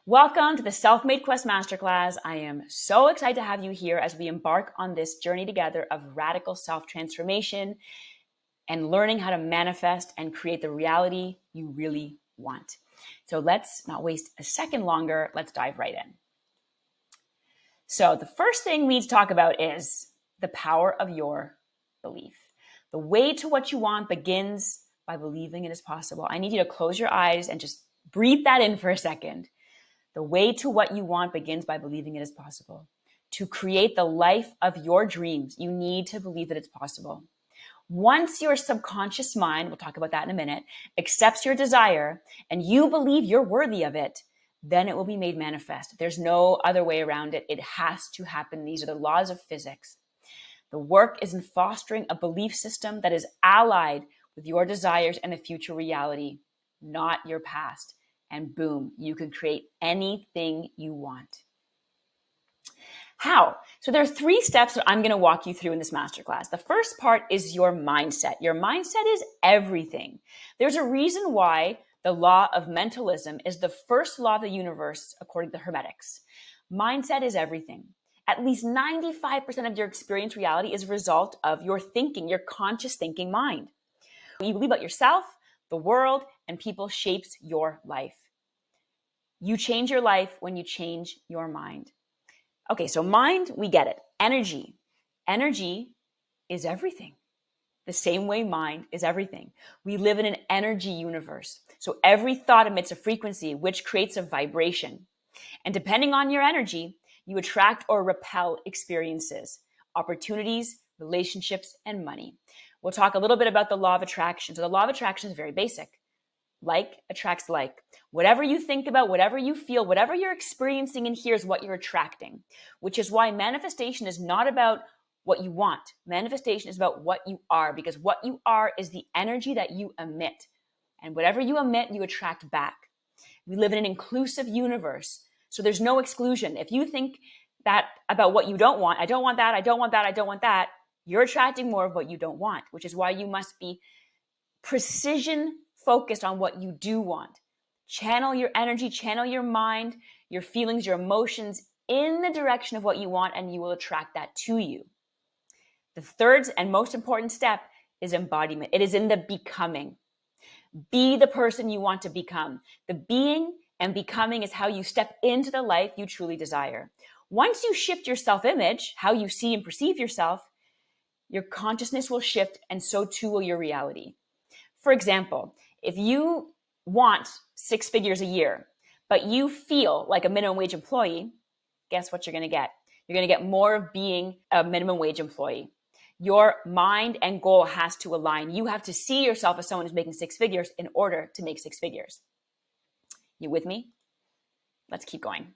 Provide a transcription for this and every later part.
Welcome to the Self-Made Quest Masterclass. I am so excited to have you here as we embark on this journey together of radical self-transformation and learning how to manifest and create the reality you really want. So let's not waste a second longer. Let's dive right in. So the first thing we need to talk about is the power of your belief. The way to what you want begins by believing it is possible. I need you to close your eyes and just breathe that in for a second. The way to what you want begins by believing it is possible. To create the life of your dreams, you need to believe that it's possible. Once your subconscious mind, we'll talk about that in a minute, accepts your desire and you believe you're worthy of it, then it will be made manifest. There's no other way around it. It has to happen. These are the laws of physics. The work is in fostering a belief system that is allied with your desires and the future reality, not your past. And boom, you can create anything you want. How? So there are 3 steps that I'm going to walk you through in this masterclass. The first part is your mindset. Your mindset is everything. There's a reason why the law of mentalism is the first law of the universe, according to the Hermetics. Mindset is everything. At least 95% of your experience reality is a result of your thinking, your conscious thinking mind. What you believe about yourself, the world, and people shapes your life. You change your life when you change your mind. Okay, so mind, we get it. Energy. Energy is everything. The same way mind is everything. We live in an energy universe. So every thought emits a frequency, which creates a vibration. And depending on your energy, you attract or repel experiences, opportunities, relationships, and money. We'll talk a little bit about the law of attraction. So the law of attraction is very basic. Like attracts like. Whatever you think about, whatever you feel, whatever you're experiencing in here is what you're attracting, which is why manifestation is not about what you want. Manifestation is about what you are, because what you are is the energy that you emit. And whatever you emit, you attract back. We live in an inclusive universe, so there's no exclusion. If you think that about what you don't want, I don't want that, I don't want that, I don't want that, you're attracting more of what you don't want, which is why you must be precision focused on what you do want. Channel your energy, channel your mind, your feelings, your emotions in the direction of what you want, and you will attract that to you. The third and most important step is embodiment. It is in the becoming. Be the person you want to become. The being and becoming is how you step into the life you truly desire. Once you shift your self-image, how you see and perceive yourself, your consciousness will shift, and so too will your reality. For example, if you want 6 figures a year, but you feel like a minimum wage employee, guess what you're going to get? You're going to get more of being a minimum wage employee. Your mind and goal has to align. You have to see yourself as someone who's making 6 figures in order to make 6 figures. You with me? Let's keep going.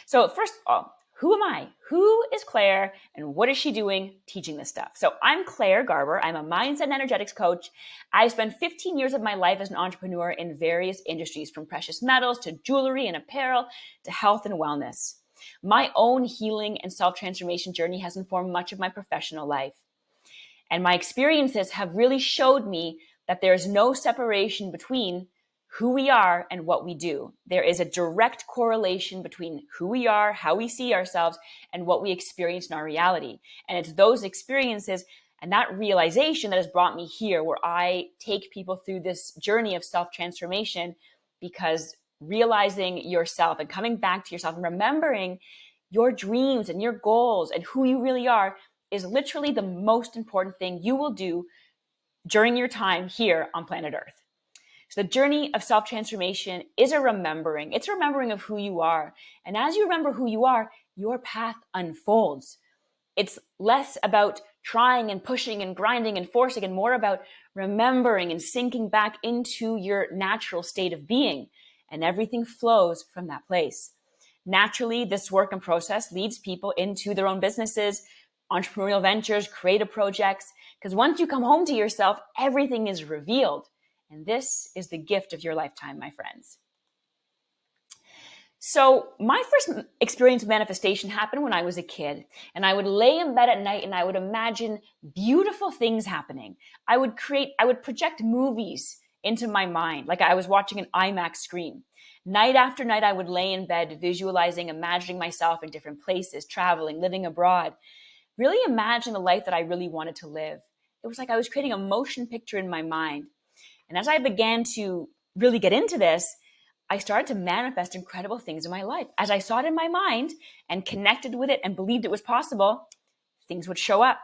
So first of all, who am I? Who is Claire and what is she doing teaching this stuff? So I'm Claire Garber. I'm a mindset and energetics coach. I spent 15 years of my life as an entrepreneur in various industries, from precious metals to jewelry and apparel to health and wellness. My own healing and self-transformation journey has informed much of my professional life. And my experiences have really showed me that there is no separation between who we are and what we do. There is a direct correlation between who we are, how we see ourselves, and what we experience in our reality. And it's those experiences and that realization that has brought me here, where I take people through this journey of self-transformation, because realizing yourself and coming back to yourself and remembering your dreams and your goals and who you really are is literally the most important thing you will do during your time here on planet Earth. So the journey of self-transformation is a remembering. It's a remembering of who you are. And as you remember who you are, your path unfolds. It's less about trying and pushing and grinding and forcing, and more about remembering and sinking back into your natural state of being. And everything flows from that place. Naturally, this work and process leads people into their own businesses, entrepreneurial ventures, creative projects, because once you come home to yourself, everything is revealed. And this is the gift of your lifetime, my friends. So my first experience of manifestation happened when I was a kid, and I would lay in bed at night and I would imagine beautiful things happening. I would project movies into my mind, like I was watching an IMAX screen. Night after night, I would lay in bed, visualizing, imagining myself in different places, traveling, living abroad, really imagining the life that I really wanted to live. It was like I was creating a motion picture in my mind. And as I began to really get into this, I started to manifest incredible things in my life. As I saw it in my mind and connected with it and believed it was possible, things would show up.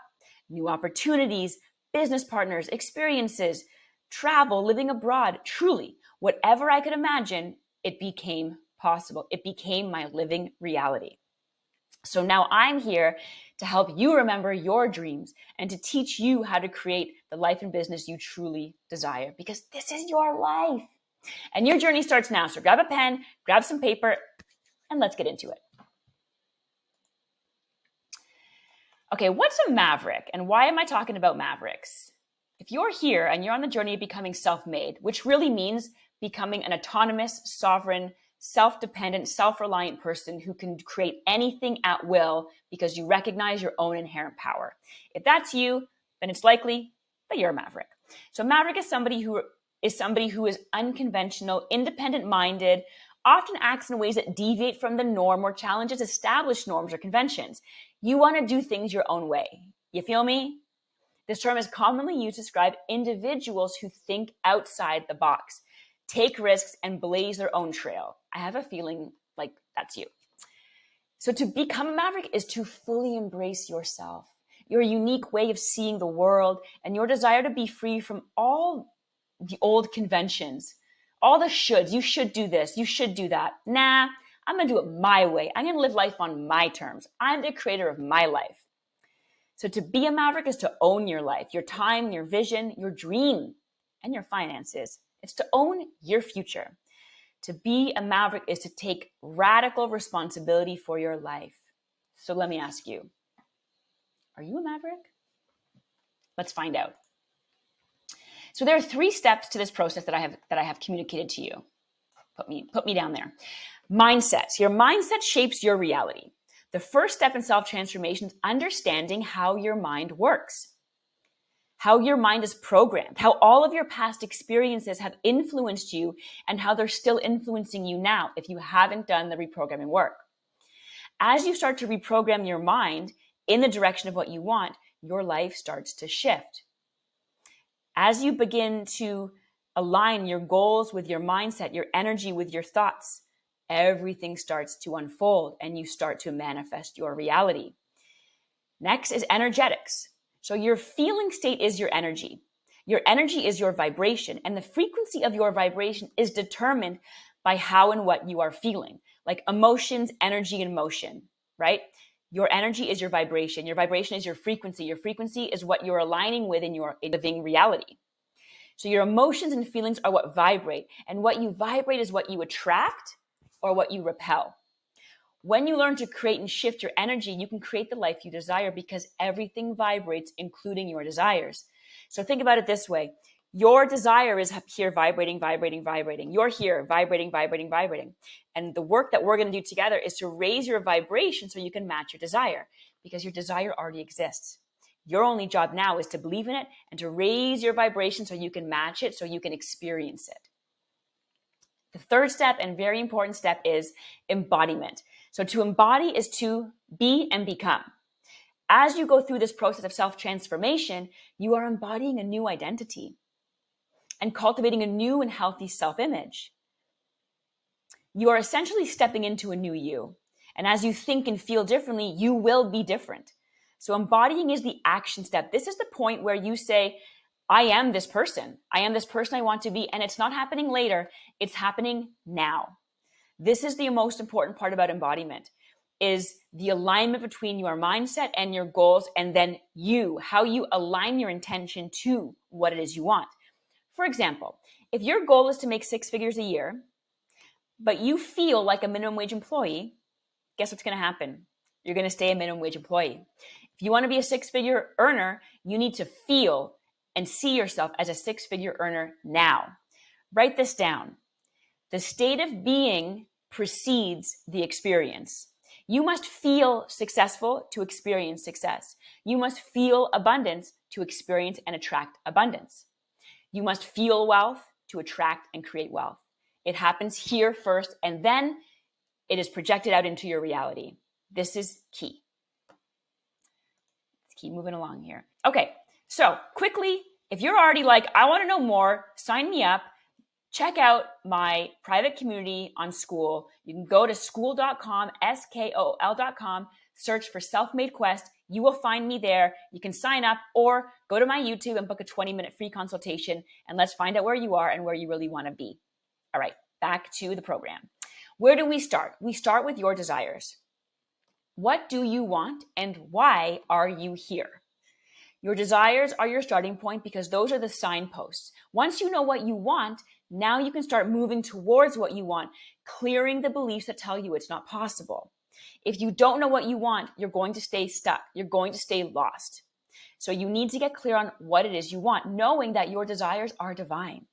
New opportunities, business partners, experiences, travel, living abroad. Truly, whatever I could imagine, it became possible. It became my living reality. So now I'm here to help you remember your dreams and to teach you how to create the life and business you truly desire, because this is your life. And your journey starts now. So grab a pen, grab some paper, and let's get into it. Okay, what's a maverick and why am I talking about mavericks? If you're here and you're on the journey of becoming self-made, which really means becoming an autonomous, sovereign, self-dependent, self-reliant person who can create anything at will because you recognize your own inherent power. If that's you, then it's likely that you're a maverick. So maverick is somebody who is unconventional, independent-minded, often acts in ways that deviate from the norm or challenges established norms or conventions. You want to do things your own way. You feel me? This term is commonly used to describe individuals who think outside the box, take risks, and blaze their own trail. I have a feeling like that's you. So to become a maverick is to fully embrace yourself, your unique way of seeing the world, and your desire to be free from all the old conventions, all the shoulds. You should do this, you should do that. Nah, I'm going to do it my way. I'm going to live life on my terms. I'm the creator of my life. So to be a maverick is to own your life, your time, your vision, your dream, and your finances. It's to own your future. To be a maverick is to take radical responsibility for your life. So let me ask you, are you a maverick? Let's find out. So there are 3 steps to this process that I have communicated to you. Put me down there. Mindset. Your mindset shapes your reality. The first step in self-transformation is understanding how your mind works, how your mind is programmed, how all of your past experiences have influenced you, and how they're still influencing you now if you haven't done the reprogramming work. As you start to reprogram your mind in the direction of what you want, your life starts to shift. As you begin to align your goals with your mindset, your energy with your thoughts, everything starts to unfold and you start to manifest your reality. Next is energetics. So your feeling state is your energy. Your energy is your vibration, and the frequency of your vibration is determined by how and what you are feeling, like emotions, energy, and motion, right? Your energy is your vibration. Your vibration is your frequency. Your frequency is what you're aligning with in your living reality. So your emotions and feelings are what vibrate, and what you vibrate is what you attract or what you repel. When you learn to create and shift your energy, you can create the life you desire because everything vibrates, including your desires. So think about it this way. Your desire is here vibrating, vibrating, vibrating. You're here vibrating, vibrating, vibrating. And the work that we're going to do together is to raise your vibration so you can match your desire, because your desire already exists. Your only job now is to believe in it and to raise your vibration so you can match it, so you can experience it. The third step, and very important step, is embodiment. So to embody is to be and become. As you go through this process of self-transformation, you are embodying a new identity and cultivating a new and healthy self-image. You are essentially stepping into a new you. And as you think and feel differently, you will be different. So embodying is the action step. This is the point where you say, I am this person. I am this person I want to be. And it's not happening later. It's happening now. This is the most important part about embodiment, is the alignment between your mindset and your goals, and then how you align your intention to what it is you want. For example, if your goal is to make 6 figures a year, but you feel like a minimum wage employee, guess what's going to happen? You're going to stay a minimum wage employee. If you want to be a 6-figure earner, you need to feel and see yourself as a 6-figure earner now. Write this down. The state of being precedes the experience. You must feel successful to experience success. You must feel abundance to experience and attract abundance. You must feel wealth to attract and create wealth. It happens here first, and then it is projected out into your reality. This is key. Let's keep moving along here. Okay, so quickly, if you're already like, I want to know more, sign me up. Check out my private community on School. You can go to school.com, SKOL.com, search for Self-Made Quest. You will find me there. You can sign up or go to my YouTube and book a 20-minute free consultation, and let's find out where you are and where you really want to be. All right, back to the program. Where do we start? We start with your desires. What do you want and why are you here? Your desires are your starting point because those are the signposts. Once you know what you want, now you can start moving towards what you want, clearing the beliefs that tell you it's not possible. If you don't know what you want, you're going to stay stuck. You're going to stay lost. So you need to get clear on what it is you want, knowing that your desires are divine.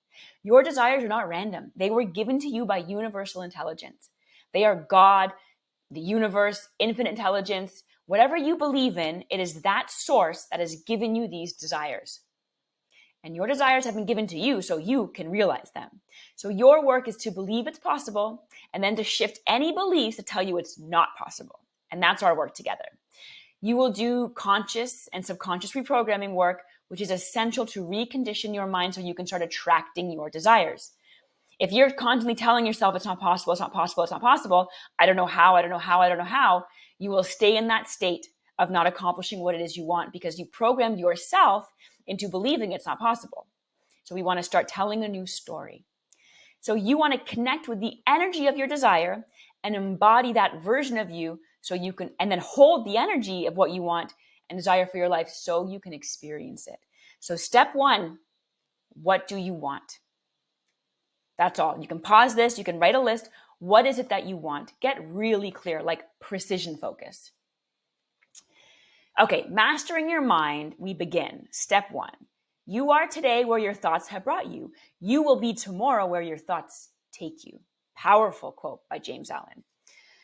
Your desires are not random. They were given to you by universal intelligence. They are God, the universe, infinite intelligence. Whatever you believe in, it is that source that has given you these desires. And your desires have been given to you so you can realize them. So your work is to believe it's possible and then to shift any beliefs that tell you it's not possible. And that's our work together. You will do conscious and subconscious reprogramming work, which is essential to recondition your mind so you can start attracting your desires. If you're constantly telling yourself it's not possible, it's not possible, it's not possible, I don't know how, you will stay in that state of not accomplishing what it is you want because you programmed yourself into believing it's not possible. So we want to start telling a new story. So you want to connect with the energy of your desire and embody that version of you so you can, and then hold the energy of what you want and desire for your life so you can experience it. So step one, what do you want? That's all. You can pause this. You can write a list. What is it that you want? Get really clear, like precision focus. Okay, mastering your mind, we begin. Step one. You are today where your thoughts have brought you. You will be tomorrow where your thoughts take you. Powerful quote by James Allen.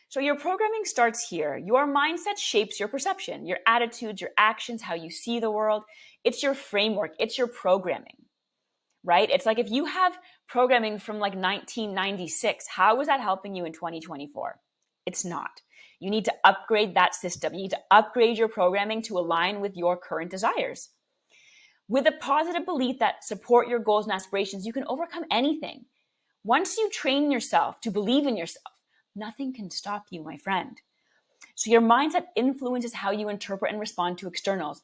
So your programming starts here. Your mindset shapes your perception, your attitudes, your actions, how you see the world. It's your framework. It's your programming, right? It's like if you have programming from like 1996, how is that helping you in 2024? It's not. You need to upgrade that system. You need to upgrade your programming to align with your current desires. With a positive belief that support your goals and aspirations, you can overcome anything. Once you train yourself to believe in yourself, nothing can stop you, my friend. So your mindset influences how you interpret and respond to externals,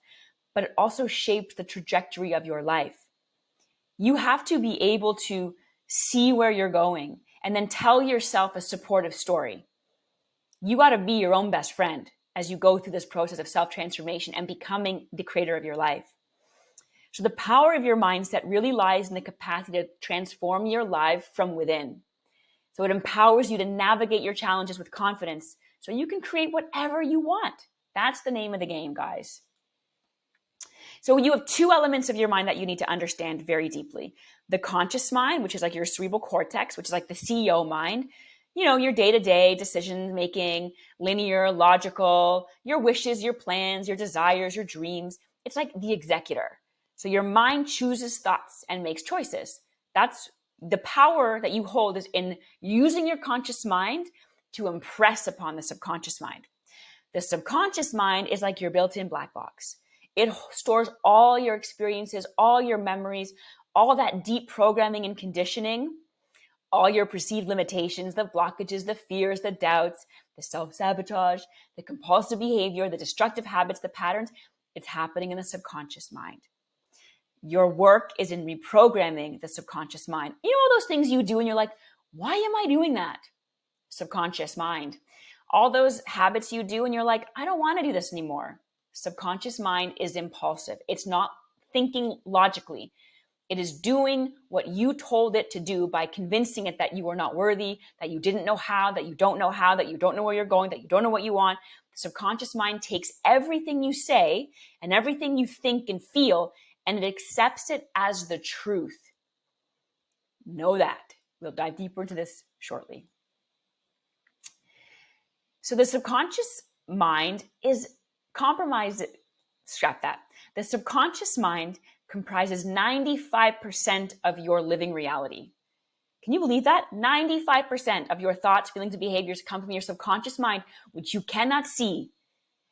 but it also shapes the trajectory of your life. You have to be able to see where you're going and then tell yourself a supportive story. You got to be your own best friend as you go through this process of self-transformation and becoming the creator of your life. So the power of your mindset really lies in the capacity to transform your life from within. So it empowers you to navigate your challenges with confidence so you can create whatever you want. That's the name of the game, guys. So you have two elements of your mind that you need to understand very deeply. The conscious mind, which is like your cerebral cortex, which is like the CEO mind. You know, your day-to-day decision making, linear, logical, your wishes, your plans, your desires, your dreams. It's like the executor. So your mind chooses thoughts and makes choices. That's the power that you hold is in using your conscious mind to impress upon the subconscious mind. The subconscious mind is like your built-in black box. It stores all your experiences, all your memories, all that deep programming and conditioning, all your perceived limitations, the blockages, the fears, the doubts, the self-sabotage, the compulsive behavior, the destructive habits, the patterns. It's happening in the subconscious mind. Your work is in reprogramming the subconscious mind. You know all those things you do and you're like, why am I doing that? Subconscious mind. All those habits you do and you're like, I don't want to do this anymore. Subconscious mind is impulsive. It's not thinking logically. It is doing what you told it to do by convincing it that you are not worthy, that you didn't know how, that you don't know how, that you don't know where you're going, that you don't know what you want. The subconscious mind takes everything you say and everything you think and feel, and it accepts it as the truth. Know that. We'll dive deeper into this shortly. So the subconscious mind is compromised. Scrap that. The subconscious mind comprises 95% of your living reality. Can you believe that? 95% of your thoughts, feelings, and behaviors come from your subconscious mind, which you cannot see,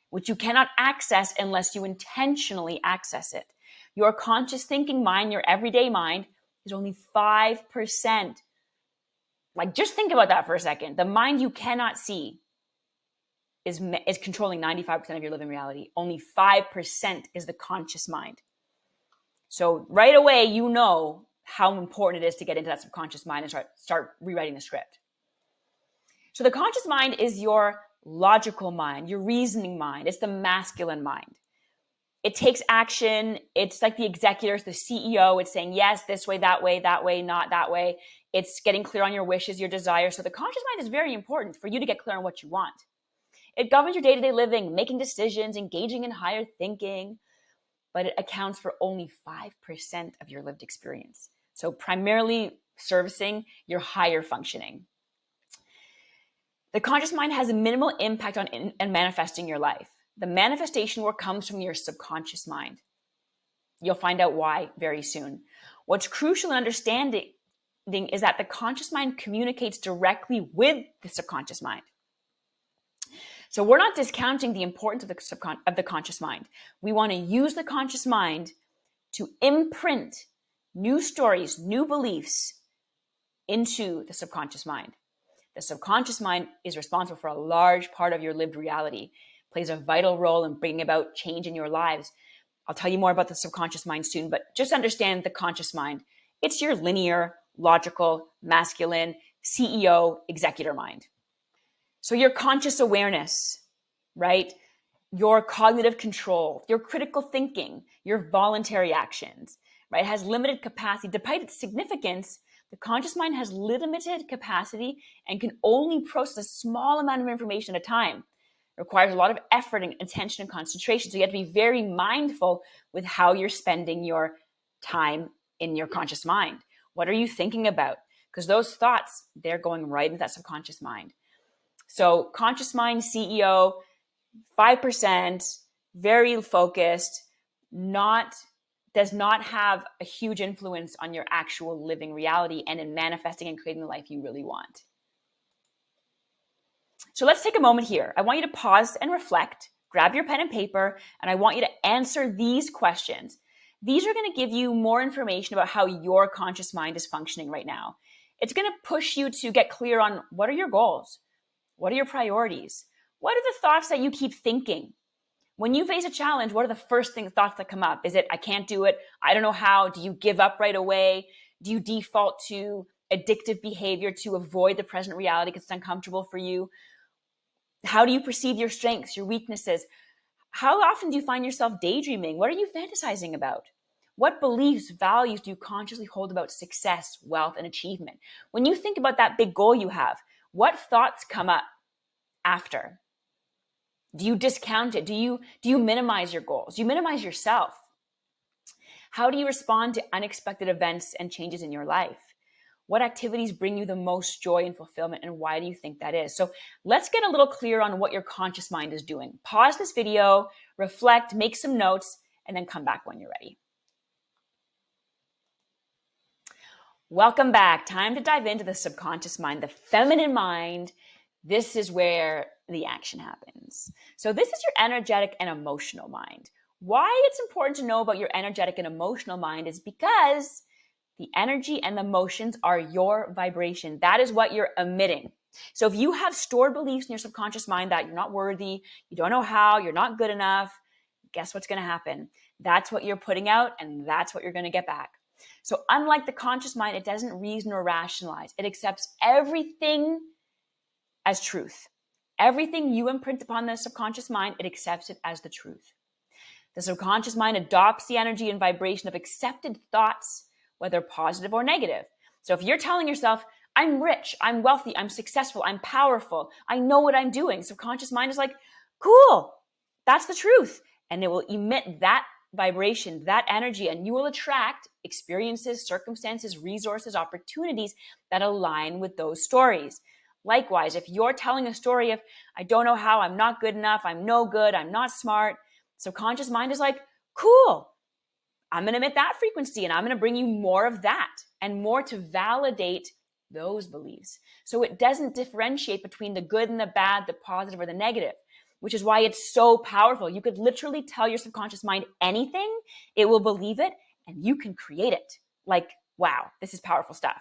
which you cannot access unless you intentionally access it. Your conscious thinking mind, your everyday mind, is only 5%. Like, just think about that for a second. The mind you cannot see is controlling 95% of your living reality. Only 5% is the conscious mind. So right away, you know how important it is to get into that subconscious mind and start rewriting the script. So the conscious mind is your logical mind, your reasoning mind. It's the masculine mind. It takes action. It's like the executor, the CEO. It's saying, yes, this way, not that way. It's getting clear on your wishes, your desires. So the conscious mind is very important for you to get clear on what you want. It governs your day-to-day living, making decisions, engaging in higher thinking, but it accounts for only 5% of your lived experience. So primarily servicing your higher functioning. The conscious mind has a minimal impact on and manifesting your life. The manifestation work comes from your subconscious mind. You'll find out why very soon. What's crucial in understanding is that the conscious mind communicates directly with the subconscious mind. So we're not discounting the importance of the conscious mind. We want to use the conscious mind to imprint new stories, new beliefs into the subconscious mind. The subconscious mind is responsible for a large part of your lived reality, plays a vital role in bringing about change in your lives. I'll tell you more about the subconscious mind soon, but just understand the conscious mind. It's your linear, logical, masculine, CEO, executor mind. So your conscious awareness, right? Your cognitive control, your critical thinking, your voluntary actions, right? Has limited capacity. Despite its significance, the conscious mind has limited capacity and can only process a small amount of information at a time. It requires a lot of effort and attention and concentration. So you have to be very mindful with how you're spending your time in your conscious mind. What are you thinking about? Because those thoughts, they're going right into that subconscious mind. So conscious mind, CEO, 5%, very focused, does not have a huge influence on your actual living reality and in manifesting and creating the life you really want. So let's take a moment here. I want you to pause and reflect, grab your pen and paper, and I want you to answer these questions. These are going to give you more information about how your conscious mind is functioning right now. It's going to push you to get clear on what are your goals? What are your priorities? What are the thoughts that you keep thinking? When you face a challenge, what are the first thoughts that come up? Is it, I can't do it? I don't know how. Do you give up right away? Do you default to addictive behavior to avoid the present reality because it's uncomfortable for you? How do you perceive your strengths, your weaknesses? How often do you find yourself daydreaming? What are you fantasizing about? What beliefs, values do you consciously hold about success, wealth, and achievement? When you think about that big goal you have, what thoughts come up after? Do you discount it? Do you minimize your goals? Do you minimize yourself? How do you respond to unexpected events and changes in your life? What activities bring you the most joy and fulfillment, and why do you think that is? So let's get a little clear on what your conscious mind is doing. Pause this video, reflect, make some notes, and then come back when you're ready. Welcome back. Time to dive into the subconscious mind, the feminine mind. This is where the action happens. So this is your energetic and emotional mind. Why it's important to know about your energetic and emotional mind is because the energy and the emotions are your vibration. That is what you're emitting. So if you have stored beliefs in your subconscious mind that you're not worthy, you don't know how, you're not good enough, guess what's going to happen? That's what you're putting out, and that's what you're going to get back. So unlike the conscious mind, it doesn't reason or rationalize. It accepts everything as truth. Everything you imprint upon the subconscious mind, it accepts it as the truth. The subconscious mind adopts the energy and vibration of accepted thoughts, whether positive or negative. So if you're telling yourself, I'm rich, I'm wealthy, I'm successful, I'm powerful, I know what I'm doing, subconscious mind is like, cool, that's the truth. And it will emit that vibration, that energy, and you will attract experiences, circumstances, resources, opportunities that align with those stories. Likewise, if you're telling a story of, I don't know how, I'm not good enough, I'm no good, I'm not smart, subconscious mind is like, cool, I'm going to emit that frequency and I'm going to bring you more of that and more to validate those beliefs. So it doesn't differentiate between the good and the bad, the positive or the negative, which is why it's so powerful. You could literally tell your subconscious mind anything, it will believe it, and you can create it. Like, wow, this is powerful stuff.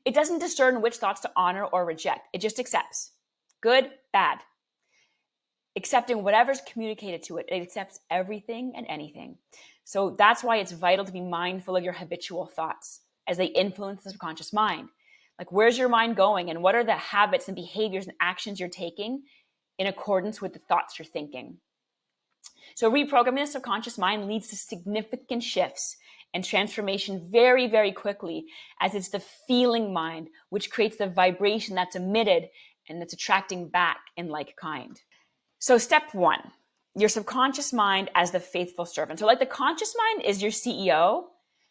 It doesn't discern which thoughts to honor or reject. It just accepts. Good, bad. Accepting whatever's communicated to it. It accepts everything and anything. So that's why it's vital to be mindful of your habitual thoughts as they influence the subconscious mind. Like, where's your mind going and what are the habits and behaviors and actions you're taking in accordance with the thoughts you're thinking? So reprogramming the subconscious mind leads to significant shifts and transformation very, very quickly, as it's the feeling mind which creates the vibration that's emitted and that's attracting back in like kind. So step one, your subconscious mind as the faithful servant. So like the conscious mind is your CEO,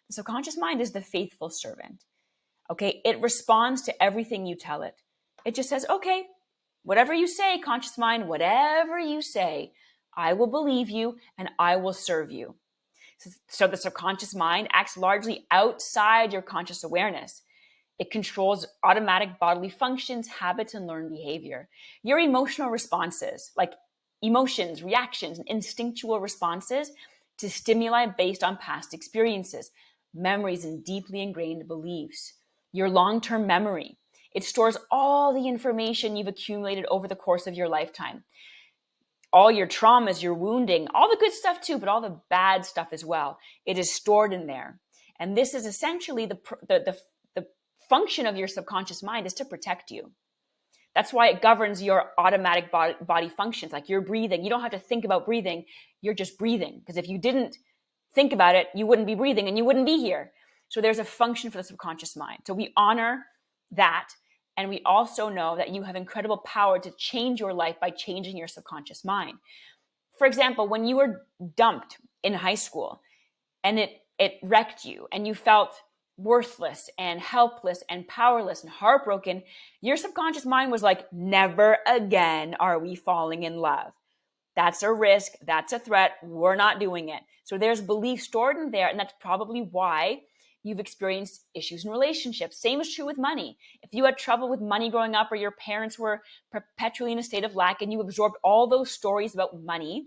the subconscious mind is the faithful servant. Okay, it responds to everything you tell it. It just says, okay, whatever you say, conscious mind, whatever you say, I will believe you and I will serve you. So the subconscious mind acts largely outside your conscious awareness. It controls automatic bodily functions, habits, and learned behavior. Your emotional responses, like emotions, reactions, and instinctual responses to stimuli based on past experiences, memories, and deeply ingrained beliefs. Your long-term memory. It stores all the information you've accumulated over the course of your lifetime. All your traumas, your wounding, all the good stuff too, but all the bad stuff as well. It is stored in there. And this is essentially the function of your subconscious mind is to protect you. That's why it governs your automatic body functions. Like you're breathing. You don't have to think about breathing. You're just breathing. Because if you didn't think about it, you wouldn't be breathing and you wouldn't be here. So there's a function for the subconscious mind. So we honor that. And we also know that you have incredible power to change your life by changing your subconscious mind. For example, when you were dumped in high school and it wrecked you and you felt worthless and helpless and powerless and heartbroken, your subconscious mind was like, never again are we falling in love. That's a risk. That's a threat. We're not doing it. So there's belief stored in there. And that's probably why you've experienced issues in relationships. Same is true with money. If you had trouble with money growing up or your parents were perpetually in a state of lack and you absorbed all those stories about money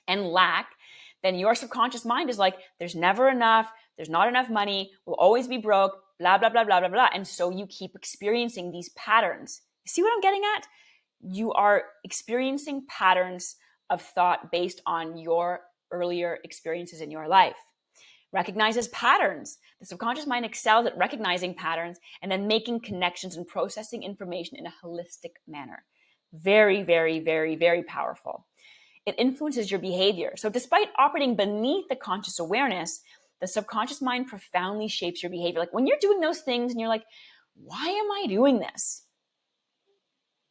and lack, then your subconscious mind is like, there's never enough. There's not enough money. We'll always be broke, blah, blah, blah, blah, blah, blah. And so you keep experiencing these patterns. You see what I'm getting at? You are experiencing patterns of thought based on your earlier experiences in your life. Recognizes patterns. The subconscious mind excels at recognizing patterns and then making connections and processing information in a holistic manner. Very, very, very, very powerful. It influences your behavior. So despite operating beneath the conscious awareness, the subconscious mind profoundly shapes your behavior. Like when you're doing those things and you're like, why am I doing this?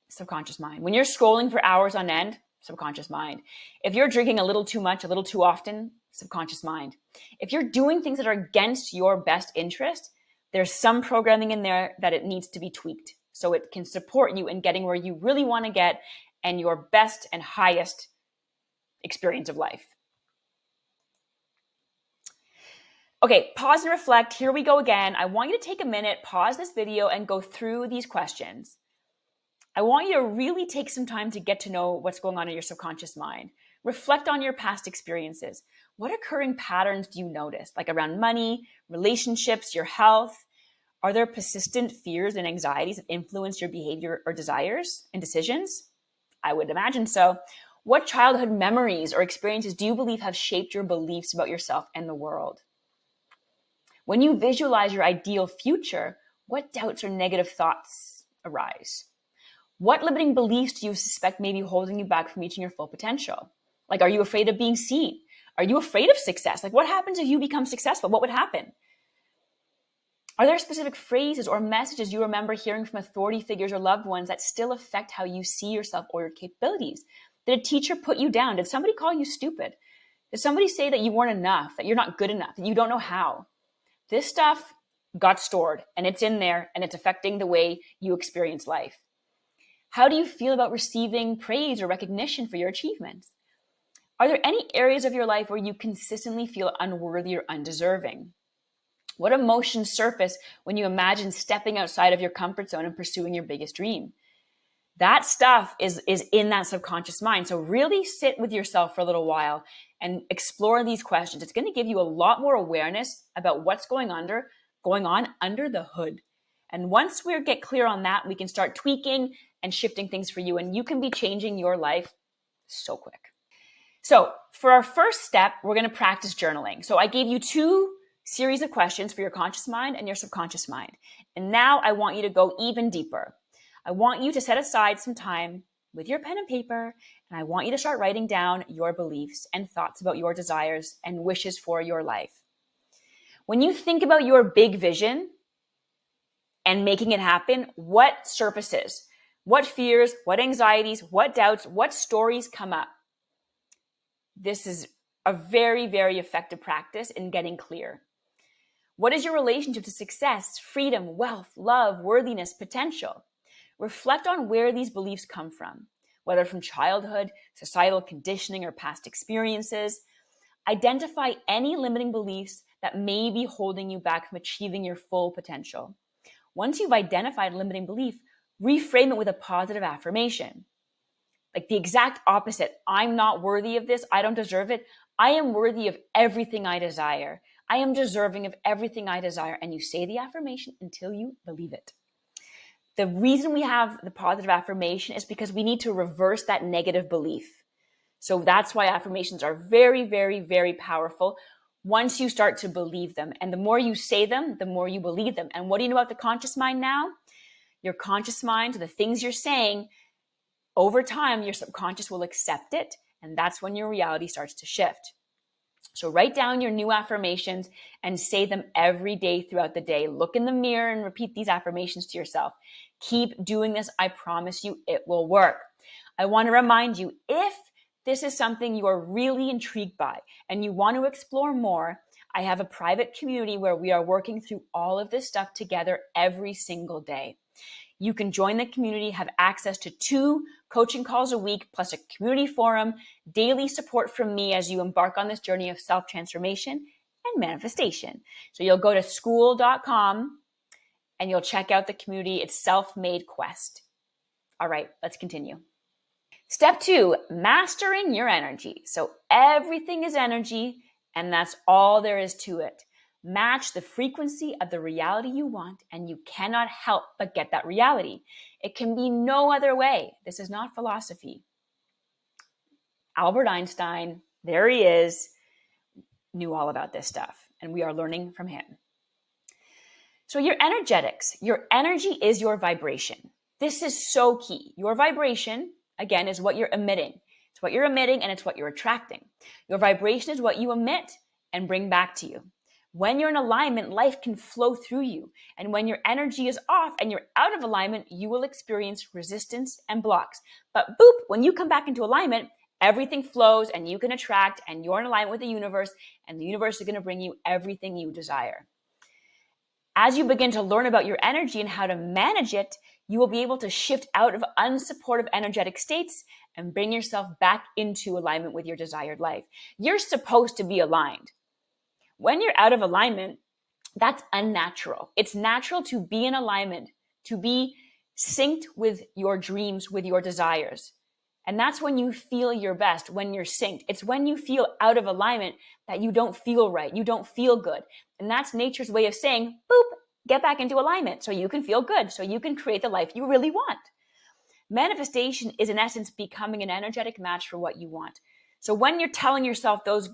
Subconscious mind. When you're scrolling for hours on end, subconscious mind. If you're drinking a little too much, a little too often, subconscious mind. If you're doing things that are against your best interest, there's some programming in there that it needs to be tweaked so it can support you in getting where you really want to get and your best and highest experience of life. Okay, pause and reflect. Here we go again. I want you to take a minute, pause this video, and go through these questions. I want you to really take some time to get to know what's going on in your subconscious mind. Reflect on your past experiences. What occurring patterns do you notice? Like around money, relationships, your health? Are there persistent fears and anxieties that influence your behavior or desires and decisions? I would imagine so. What childhood memories or experiences do you believe have shaped your beliefs about yourself and the world? When you visualize your ideal future, what doubts or negative thoughts arise? What limiting beliefs do you suspect may be holding you back from reaching your full potential? Like, are you afraid of being seen? Are you afraid of success? Like, what happens if you become successful? What would happen? Are there specific phrases or messages you remember hearing from authority figures or loved ones that still affect how you see yourself or your capabilities? Did a teacher put you down? Did somebody call you stupid? Did somebody say that you weren't enough, that you're not good enough, that you don't know how? This stuff got stored and it's in there and it's affecting the way you experience life. How do you feel about receiving praise or recognition for your achievements? Are there any areas of your life where you consistently feel unworthy or undeserving? What emotions surface when you imagine stepping outside of your comfort zone and pursuing your biggest dream? That stuff is in that subconscious mind. So really sit with yourself for a little while and explore these questions. It's going to give you a lot more awareness about what's going on under the hood. And once we get clear on that, we can start tweaking and shifting things for you, and you can be changing your life so quick. So for our first step, we're going to practice journaling. So I gave you 2 series of questions for your conscious mind and your subconscious mind. And now I want you to go even deeper. I want you to set aside some time with your pen and paper, and I want you to start writing down your beliefs and thoughts about your desires and wishes for your life. When you think about your big vision and making it happen, what surfaces? What fears, what anxieties, what doubts, what stories come up? This is a very, very effective practice in getting clear. What is your relationship to success, freedom, wealth, love, worthiness, potential? Reflect on where these beliefs come from, whether from childhood, societal conditioning, or past experiences. Identify any limiting beliefs that may be holding you back from achieving your full potential. Once you've identified a limiting belief, reframe it with a positive affirmation. Like the exact opposite. I'm not worthy of this. I don't deserve it. I am worthy of everything I desire. I am deserving of everything I desire. And you say the affirmation until you believe it. The reason we have the positive affirmation is because we need to reverse that negative belief. So that's why affirmations are very, very, very powerful once you start to believe them. And the more you say them, the more you believe them. And what do you know about the conscious mind now? Your conscious mind, the things you're saying, over time, your subconscious will accept it. And that's when your reality starts to shift. So write down your new affirmations and say them every day throughout the day. Look in the mirror and repeat these affirmations to yourself. Keep doing this. I promise you it will work. I want to remind you, if this is something you are really intrigued by and you want to explore more, I have a private community where we are working through all of this stuff together every single day. You can join the community, have access to 2 coaching calls a week, plus a community forum, daily support from me as you embark on this journey of self-transformation and manifestation. So you'll go to school.com and you'll check out the community. It's Self-Made Quest. All right, let's continue. Step 2, mastering your energy. So everything is energy, and that's all there is to it. Match the frequency of the reality you want, and you cannot help but get that reality. It can be no other way. This is not philosophy. Albert Einstein, there he is, knew all about this stuff, and we are learning from him. So your energetics, your energy is your vibration. This is so key. Your vibration, again, is what you're emitting. It's what you're emitting, and it's what you're attracting. Your vibration is what you emit and bring back to you. When you're in alignment, life can flow through you. And when your energy is off and you're out of alignment, you will experience resistance and blocks. But boop, when you come back into alignment, everything flows and you can attract, and you're in alignment with the universe, and the universe is going to bring you everything you desire. As you begin to learn about your energy and how to manage it, you will be able to shift out of unsupportive energetic states and bring yourself back into alignment with your desired life. You're supposed to be aligned. When you're out of alignment, that's unnatural. It's natural to be in alignment, to be synced with your dreams, with your desires. And that's when you feel your best, when you're synced. It's when you feel out of alignment that you don't feel right, you don't feel good. And that's nature's way of saying, boop, get back into alignment so you can feel good, so you can create the life you really want. Manifestation is, in essence, becoming an energetic match for what you want. So when you're telling yourself those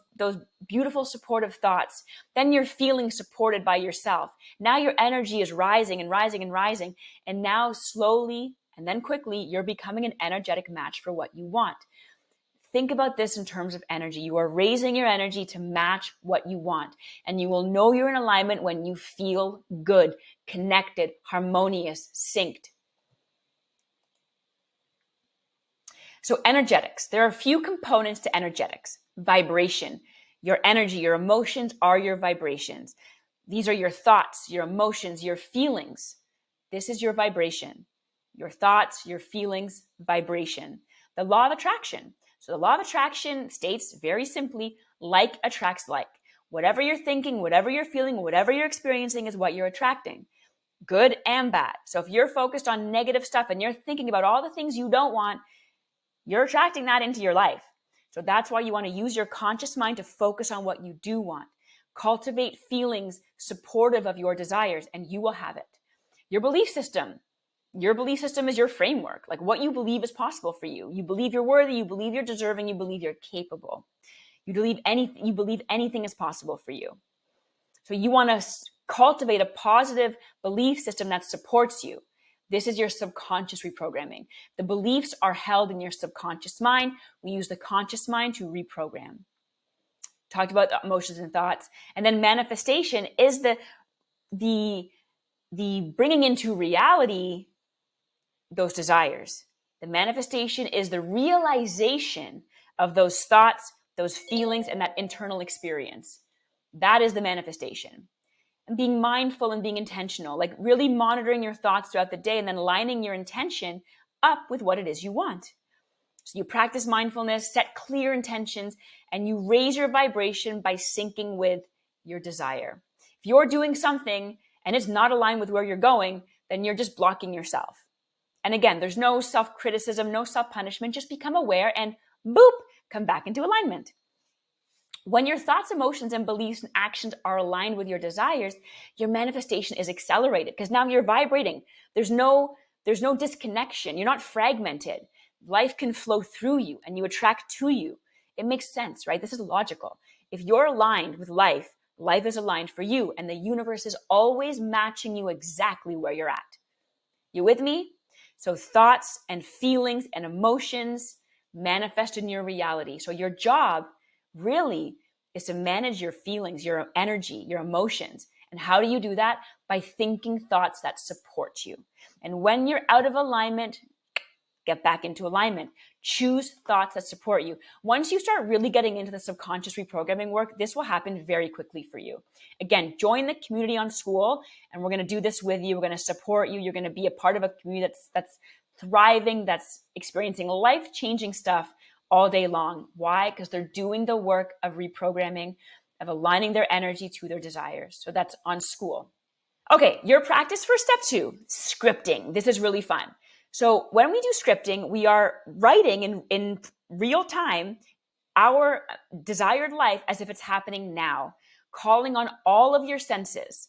beautiful supportive thoughts, then you're feeling supported by yourself. Now your energy is rising and rising and rising. And now slowly and then quickly, you're becoming an energetic match for what you want. Think about this in terms of energy. You are raising your energy to match what you want. And you will know you're in alignment when you feel good, connected, harmonious, synced. So energetics, there are a few components to energetics. Vibration, your energy, your emotions are your vibrations. These are your thoughts, your emotions, your feelings. This is your vibration. Your thoughts, your feelings, vibration. The law of attraction. So the law of attraction states very simply, like attracts like. Whatever you're thinking, whatever you're feeling, whatever you're experiencing is what you're attracting, good and bad. So if you're focused on negative stuff and you're thinking about all the things you don't want, you're attracting that into your life. So that's why you want to use your conscious mind to focus on what you do want. Cultivate feelings supportive of your desires, and you will have it. Your belief system is your framework, like what you believe is possible for you. You believe you're worthy, you believe you're deserving, you believe you're capable. You believe anything is possible for you. So you want to cultivate a positive belief system that supports you. This is your subconscious reprogramming. The beliefs are held in your subconscious mind. We use the conscious mind to reprogram. Talked about the emotions and thoughts. And then manifestation is the bringing into reality those desires. The manifestation is the realization of those thoughts, those feelings, and that internal experience. That is the manifestation. And being mindful and being intentional, like really monitoring your thoughts throughout the day and then lining your intention up with what it is you want. So you practice mindfulness, set clear intentions, and you raise your vibration by syncing with your desire. If you're doing something and it's not aligned with where you're going, then you're just blocking yourself. And again, there's no self-criticism, no self-punishment. Just become aware and boop, come back into alignment. When your thoughts, emotions, and beliefs and actions are aligned with your desires, your manifestation is accelerated because now you're vibrating. There's no disconnection. You're not fragmented. Life can flow through you and you attract to you. It makes sense, right? This is logical. If you're aligned with life, life is aligned for you, and the universe is always matching you exactly where you're at. You with me? So thoughts and feelings and emotions manifest in your reality. So your job really is to manage your feelings, your energy, your emotions. And how do you do that? By thinking thoughts that support you. And when you're out of alignment, get back into alignment. Choose thoughts that support you. Once you start really getting into the subconscious reprogramming work, this will happen very quickly for you. Again, join the community on School, and we're going to do this with you. We're going to support you. You're going to be a part of a community that's thriving, that's experiencing life-changing stuff all day long. Why? Because they're doing the work of reprogramming, of aligning their energy to their desires. So that's on School. Okay, your practice for step 2, scripting. This is really fun. So when we do scripting, we are writing in real time our desired life as if it's happening now, calling on all of your senses,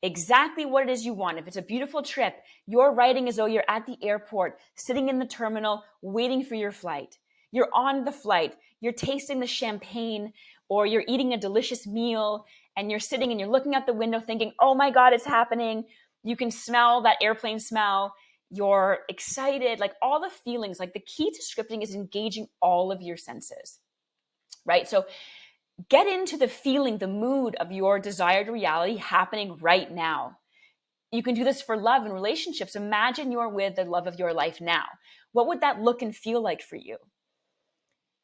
exactly what it is you want. If it's a beautiful trip, you're writing as though you're at the airport, sitting in the terminal, waiting for your flight. You're on the flight, you're tasting the champagne, or you're eating a delicious meal, and you're sitting and you're looking out the window thinking, oh my God, it's happening. You can smell that airplane smell. You're excited, like all the feelings. Like the key to scripting is engaging all of your senses, right? So get into the feeling, the mood of your desired reality happening right now. You can do this for love and relationships. Imagine you're with the love of your life now. What would that look and feel like for you?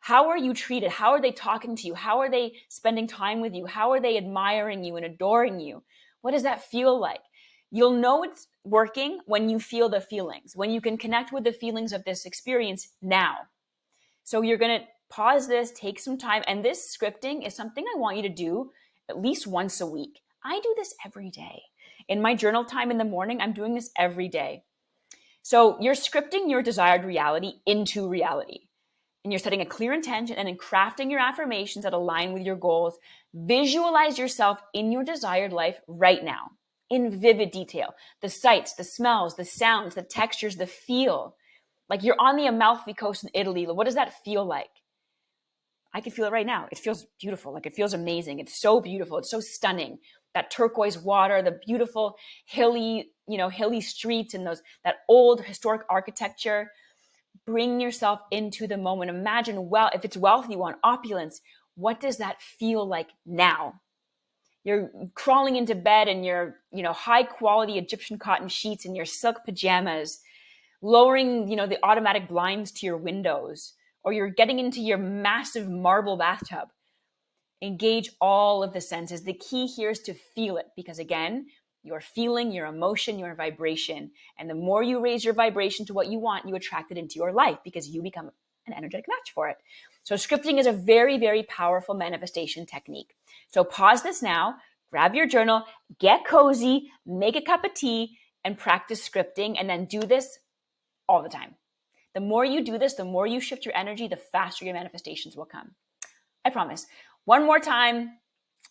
How are you treated? How are they talking to you? How are they spending time with you? How are they admiring you and adoring you? What does that feel like? You'll know it's working when you feel the feelings, when you can connect with the feelings of this experience now. So you're going to pause this, take some time. And this scripting is something I want you to do at least once a week. I do this every day. In my journal time in the morning, I'm doing this every day. So you're scripting your desired reality into reality. And you're setting a clear intention and then crafting your affirmations that align with your goals. Visualize yourself in your desired life right now in vivid detail. The sights, the smells, the sounds, the textures, the feel. Like you're on the Amalfi Coast in Italy. What does that feel like? I can feel it right now. It feels beautiful. Like it feels amazing. It's so beautiful. It's so stunning. That turquoise water, the beautiful hilly streets and that old historic architecture. Bring yourself into the moment. Imagine, well, if it's wealth you want, opulence, what does that feel like now? You're crawling into bed in your, high quality Egyptian cotton sheets and your silk pajamas, lowering, the automatic blinds to your windows, or you're getting into your massive marble bathtub. Engage all of the senses. The key here is to feel it because again, your feeling, your emotion, your vibration. And the more you raise your vibration to what you want, you attract it into your life because you become an energetic match for it. So scripting is a very, very powerful manifestation technique. So pause this now, grab your journal, get cozy, make a cup of tea, and practice scripting, and then do this all the time. The more you do this, the more you shift your energy, the faster your manifestations will come. I promise. One more time,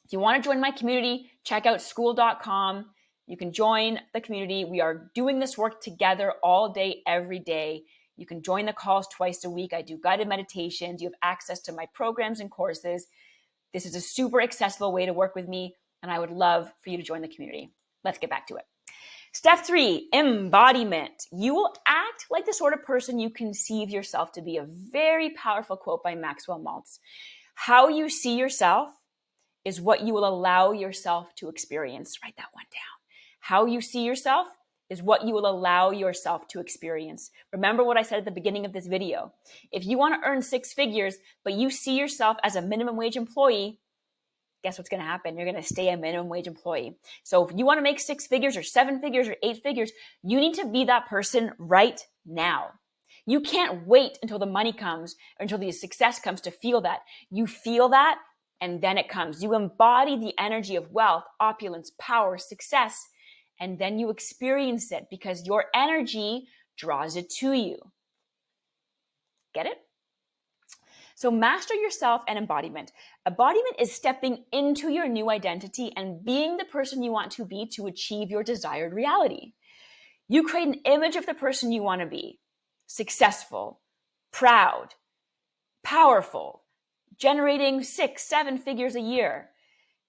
if you want to join my community, check out school.com. You can join the community. We are doing this work together all day, every day. You can join the calls twice a week. I do guided meditations. You have access to my programs and courses. This is a super accessible way to work with me, and I would love for you to join the community. Let's get back to it. Step 3, embodiment. You will act like the sort of person you conceive yourself to be. A very powerful quote by Maxwell Maltz. How you see yourself is what you will allow yourself to experience. Write that one down. How you see yourself is what you will allow yourself to experience. Remember what I said at the beginning of this video. If you want to earn 6 figures, but you see yourself as a minimum wage employee, guess what's going to happen? You're going to stay a minimum wage employee. So if you want to make 6 figures or 7 figures or 8 figures, you need to be that person right now. You can't wait until the money comes or until the success comes to feel that. You feel that, and then it comes. You embody the energy of wealth, opulence, power, success, and then you experience it because your energy draws it to you. Get it? So master yourself and embodiment. Embodiment is stepping into your new identity and being the person you want to be to achieve your desired reality. You create an image of the person you want to be. Successful, proud, powerful, generating 6, 7 figures a year.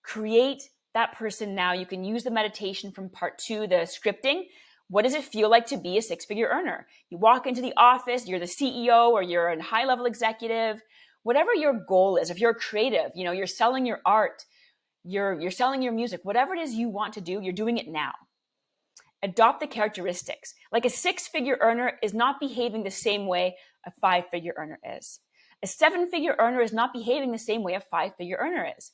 Create that person now. You can use the meditation from part 2, the scripting. What does it feel like to be a 6-figure earner? You walk into the office, you're the CEO or you're a high-level executive, whatever your goal is. If you're creative, you're selling your art, you're selling your music, whatever it is you want to do, you're doing it now. Adopt the characteristics. Like a 6-figure earner is not behaving the same way a 5-figure earner is. A 7-figure earner is not behaving the same way a 5-figure earner is,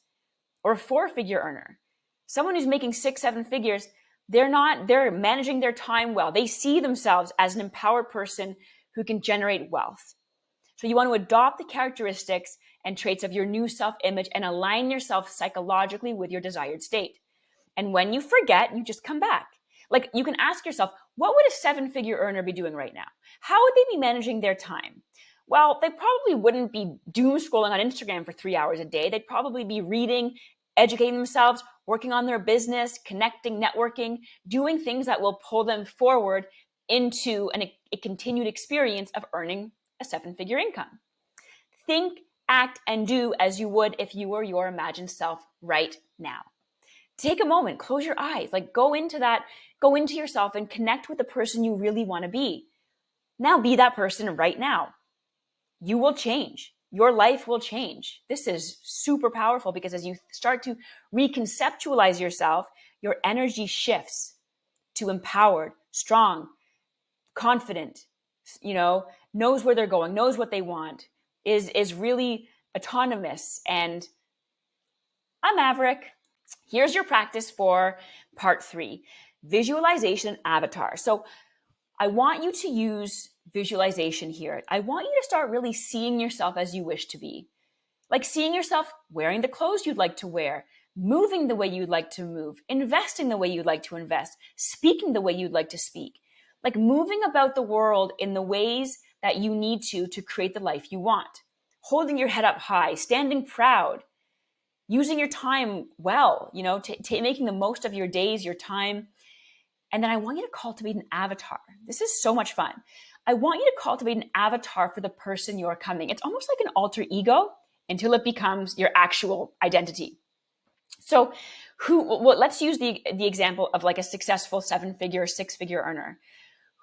or a 4-figure earner. Someone who's making 6, 7 figures, they're managing their time well. They see themselves as an empowered person who can generate wealth. So you want to adopt the characteristics and traits of your new self-image and align yourself psychologically with your desired state. And when you forget, you just come back. Like you can ask yourself, what would a 7-figure earner be doing right now? How would they be managing their time? Well, they probably wouldn't be doom scrolling on Instagram for 3 hours a day. They'd probably be reading, educating themselves, working on their business, connecting, networking, doing things that will pull them forward into a continued experience of earning a 7-figure income. Think, act, and do as you would if you were your imagined self right now. Take a moment, close your eyes, go into yourself and connect with the person you really want to be. Now be that person right now. You will change. Your life will change. This is super powerful because as you start to reconceptualize yourself, your energy shifts to empowered, strong, confident, knows where they're going, knows what they want, is really autonomous. And I'm Maverick. Here's your practice for part 3, visualization avatar. So I want you to use visualization here. I want you to start really seeing yourself as you wish to be. Like seeing yourself wearing the clothes you'd like to wear, moving the way you'd like to move, investing the way you'd like to invest, speaking the way you'd like to speak. Like moving about the world in the ways that you need to create the life you want. Holding your head up high, standing proud, using your time well, making the most of your days, your time. And then I want you to cultivate an avatar. This is so much fun. I want you to cultivate an avatar for the person you're becoming. It's almost like an alter ego until it becomes your actual identity. So let's use the example of like a successful 7-figure or 6-figure earner.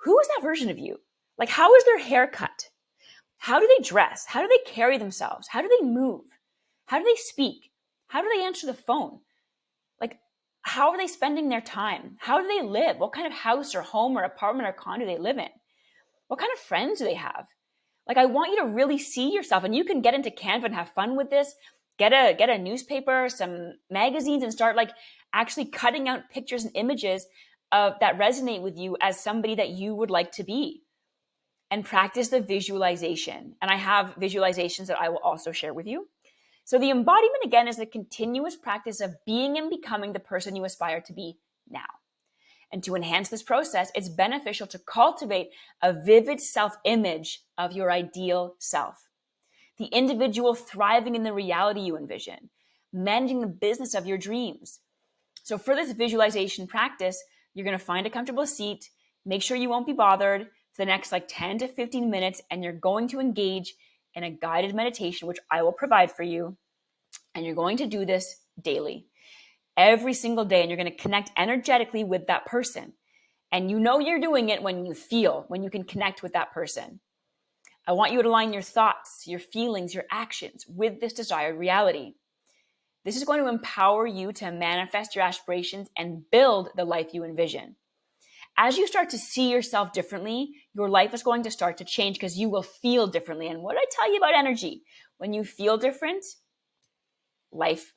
Who is that version of you? Like, how is their hair cut? How do they dress? How do they carry themselves? How do they move? How do they speak? How do they answer the phone? Like, how are they spending their time? How do they live? What kind of house or home or apartment or condo do they live in? What kind of friends do they have? Like, I want you to really see yourself, and you can get into Canva and have fun with this. Get a newspaper, some magazines, and start actually cutting out pictures and images that resonate with you as somebody that you would like to be. and practice the visualization. And I have visualizations that I will also share with you. So the embodiment, again, is the continuous practice of being and becoming the person you aspire to be now. And to enhance this process, it's beneficial to cultivate a vivid self-image of your ideal self, the individual thriving in the reality you envision, managing the business of your dreams. So for this visualization practice, you're going to find a comfortable seat, make sure you won't be bothered for the next 10 to 15 minutes, and you're going to engage in a guided meditation, which I will provide for you. And you're going to do this daily, every single day, and you're going to connect energetically with that person. And you know you're doing it when you can connect with that person. I want you to align your thoughts, your feelings, your actions with this desired reality. This is going to empower you to manifest your aspirations and build the life you envision. As you start to see yourself differently, your life is going to start to change because you will feel differently. And what did I tell you about energy? When you feel different, life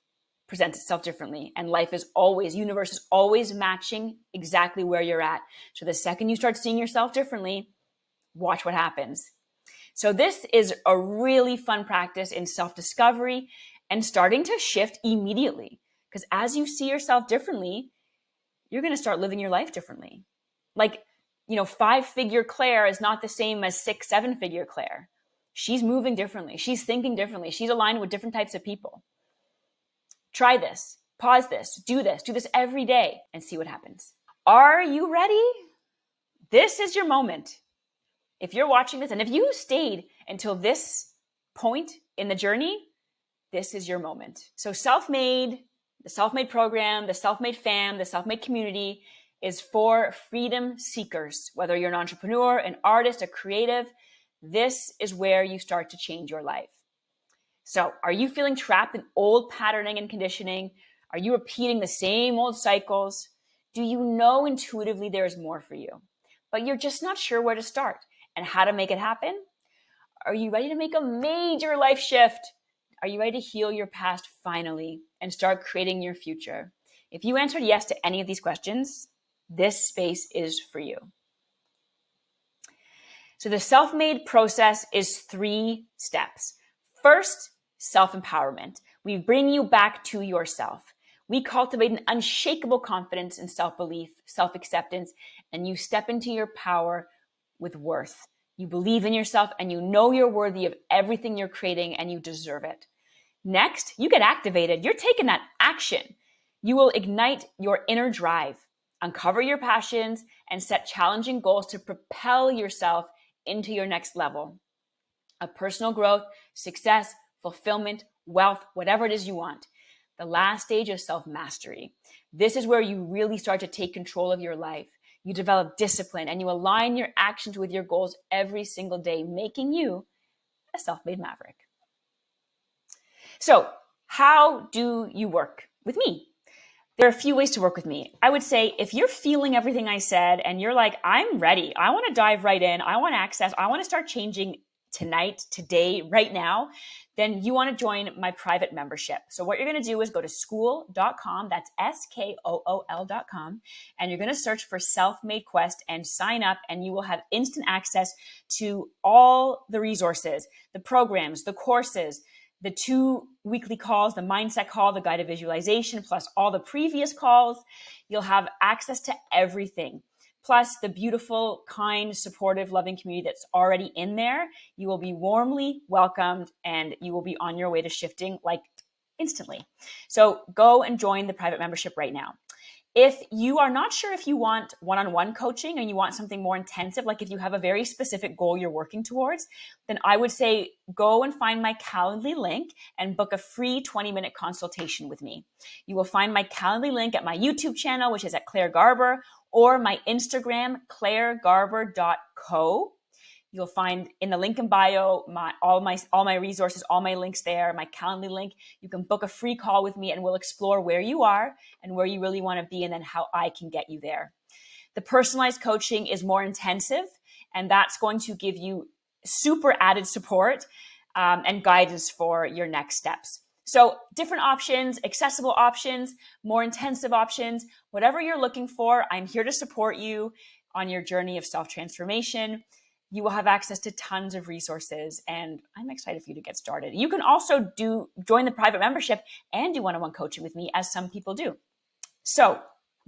presents itself differently. And universe is always matching exactly where you're at. So the second you start seeing yourself differently, watch what happens. So this is a really fun practice in self-discovery and starting to shift immediately. Because as you see yourself differently, you're going to start living your life differently. 5-figure Claire is not the same as 6-7-figure Claire. She's moving differently. She's thinking differently. She's aligned with different types of people. Try this, pause this, do this every day and see what happens. Are you ready? This is your moment. If you're watching this and if you stayed until this point in the journey, this is your moment. So the self-made program, the self-made fam, the self-made community is for freedom seekers. Whether you're an entrepreneur, an artist, a creative, this is where you start to change your life. So are you feeling trapped in old patterning and conditioning? Are you repeating the same old cycles? Do you know intuitively there is more for you, but you're just not sure where to start and how to make it happen? Are you ready to make a major life shift? Are you ready to heal your past finally and start creating your future? If you answered yes to any of these questions, this space is for you. So the self-made process is 3 steps. First, self-empowerment. We bring you back to yourself. We cultivate an unshakable confidence in self-belief, self-acceptance, and you step into your power with worth. You believe in yourself and you know you're worthy of everything you're creating and you deserve it. Next, you get activated. You're taking that action. You will ignite your inner drive, uncover your passions, and set challenging goals to propel yourself into your next level of personal growth, success, fulfillment, wealth, whatever it is you want. The last stage is self-mastery. This is where you really start to take control of your life. You develop discipline and you align your actions with your goals every single day, making you a self-made maverick. So how do you work with me? There are a few ways to work with me. I would say if you're feeling everything I said and you're like, I'm ready, I want to dive right in, I want access, I want to start changing tonight, today, right now, then you want to join my private membership. So what you're going to do is go to skool.com, that's SKOOL.com, and you're going to search for Self-Made Quest and sign up, and you will have instant access to all the resources, the programs, the courses, the 2 weekly calls, the mindset call, the guided visualization, plus all the previous calls. You'll have access to everything. Plus the beautiful, kind, supportive, loving community that's already in there. You will be warmly welcomed and you will be on your way to shifting instantly. So go and join the private membership right now. If you are not sure if you want one-on-one coaching and you want something more intensive, like if you have a very specific goal you're working towards, then I would say go and find my Calendly link and book a free 20-minute consultation with me. You will find my Calendly link at my YouTube channel, which is at Claire Garber, or my Instagram, clairegarber.co. You'll find in the link in bio all my resources, all my links there, my Calendly link. You can book a free call with me and we'll explore where you are and where you really want to be and then how I can get you there. The personalized coaching is more intensive and that's going to give you super added support and guidance for your next steps. So different options, accessible options, more intensive options, whatever you're looking for, I'm here to support you on your journey of self-transformation. You will have access to tons of resources, and I'm excited for you to get started. You can also join the private membership and do one-on-one coaching with me, as some people do. So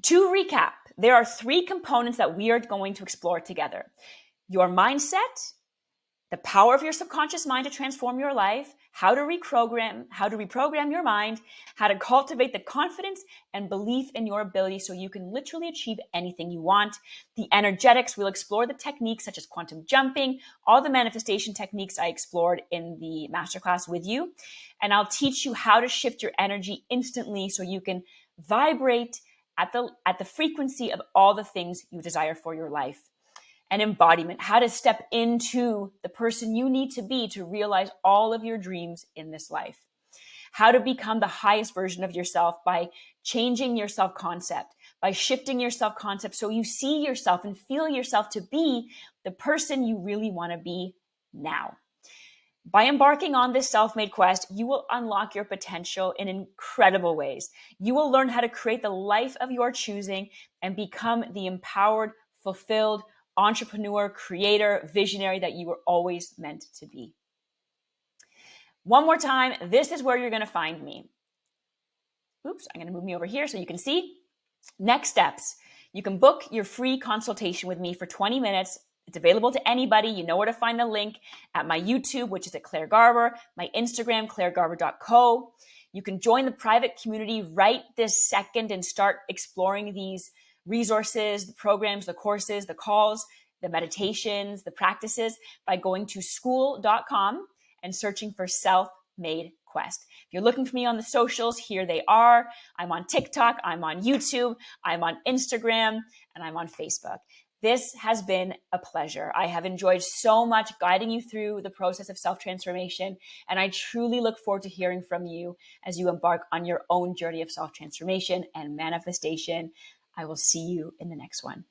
to recap, there are 3 components that we are going to explore together: your mindset, the power of your subconscious mind to transform your life, how to reprogram your mind, how to cultivate the confidence and belief in your ability so you can literally achieve anything you want. The energetics, we'll explore the techniques such as quantum jumping, all the manifestation techniques I explored in the masterclass with you. And I'll teach you how to shift your energy instantly so you can vibrate at the frequency of all the things you desire for your life. And embodiment, how to step into the person you need to be to realize all of your dreams in this life. How to become the highest version of yourself by changing your self-concept, by shifting your self-concept so you see yourself and feel yourself to be the person you really want to be now. By embarking on this self-made quest, you will unlock your potential in incredible ways. You will learn how to create the life of your choosing and become the empowered, fulfilled entrepreneur, creator, visionary that you were always meant to be. One more time, this is where you're going to find me. Oops, I'm going to move me over here so you can see. Next steps. You can book your free consultation with me for 20 minutes. It's available to anybody. You know where to find the link at my YouTube, which is at Claire Garber, my Instagram, clairegarber.co. You can join the private community right this second and start exploring these resources, the programs, the courses, the calls, the meditations, the practices by going to school.com and searching for Self-Made Quest. If you're looking for me on the socials, here they are. I'm on TikTok, I'm on YouTube, I'm on Instagram, and I'm on Facebook. This has been a pleasure. I have enjoyed so much guiding you through the process of self-transformation, and I truly look forward to hearing from you as you embark on your own journey of self-transformation and manifestation. I will see you in the next one.